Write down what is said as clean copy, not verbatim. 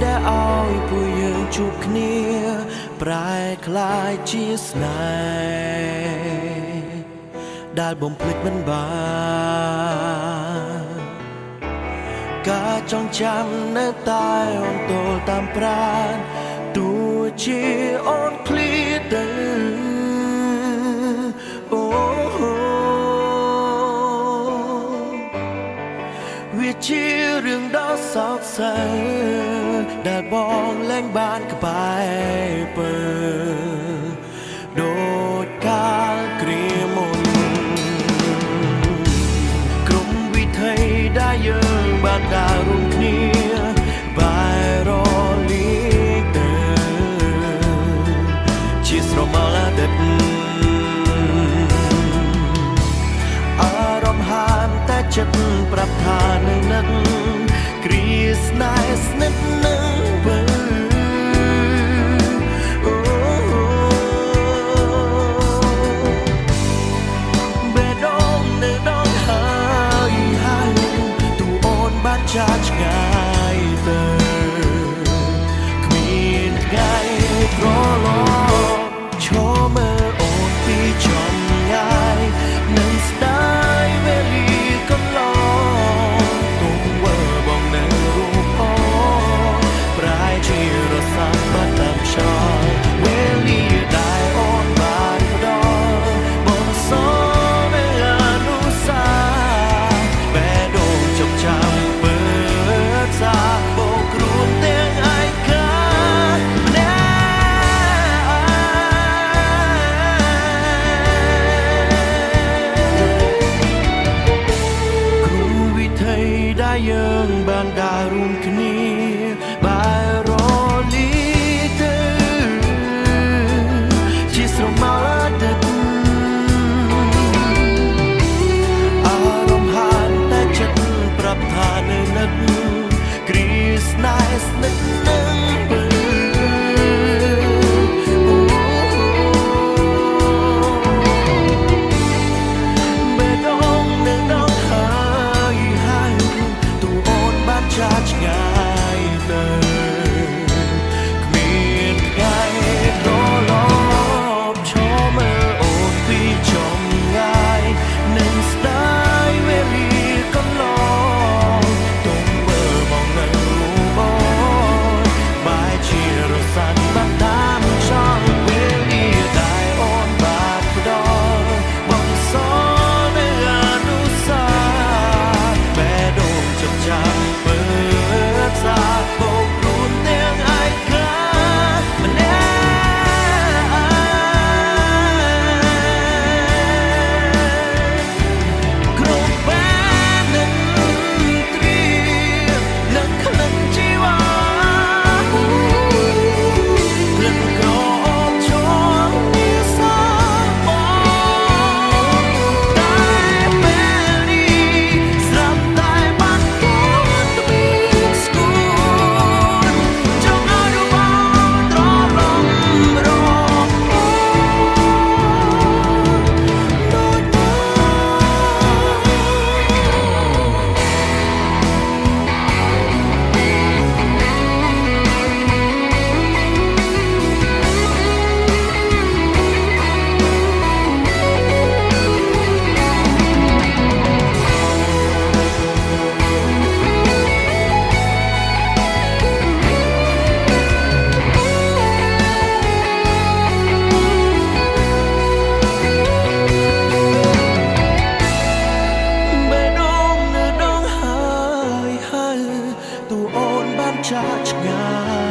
ដែលឲ្យពួកយើងជួបគ្នាប្រែក្លាយជាស្នេហ៍ដែលបំភ្លេចមិនបានការចងចាំនៅតែអូនទល់តាមប្រាណទោះជាអូនឃ្លាតទៅអូវាជារឿងដ៏សោកសៅដែលបងលែងបានក្បែរពើដូចកាលគ្រាមុនក្រុមវិថីដែលយើងបានដើររួមគ្នាបែររលីកទៅជាស្រមោលដិតអារម្មណ៍ហាមតែចិត្តប្រាប់ថានៅនឹកគ្រាស្នេហ៍ស្និទ្ធនឹងវើបេះដូងនៅដងហើយទូអូនបានចាស់ឆ្ងាយទៅគ្មានថ្ងៃប្រឡងឈរមើលអូនពីចំងាយនឹងស្ដាយវេលាកន្លងទុំវើបងនៅរូបអូនប្រែជារសាបាត់តាមខ្យល់វេលាដែលអូនបានផ្ដល់បងសនៅអនុសាបេះដូងចុកចាំពើសាបោករួមទាំងឯកាម្នាក់ដែលយើងបានដើររួមគ្នាបែររលីកទៅជាស្រមោលដិតអារម្មណ៍ហានតែចិត្តប្រាប់ថានៅនឹកគ្រាស្នេហ៍ស្និទ្ធនឹងពើបេះដូងនៅដងហើយទូអូនបានចាស់ឆ្ងាយទៅគ្មានថ្ងៃប្រឡប់ឈរមើលអូនពីចំងាយនឹងស្ដាយវេលាកន្លងទុំមើលមកនៅរូបអូនបែរជារសាត់បាត់តាមចង់វេលាដែលអូនបានផ្ដល់បងសនៅអនុសាបេះដូងចុកចាំពើសាបោកខ្លួនទាំងឯកាម្នាក់គ្រប់បាននឹងត្រៀមនឹងក្លិនជីវ៉ាក្លិនក្រអូបជាប់មាសាបងតែពេលនេះស្រាប់តែបាត់ខ្លួនទ្វារស្គួនចង់ឲ្យបងត្រឡប់រកដូចមកបេះដូងនៅដងហើយទូអូនបានចាស់ឆ្ងាយ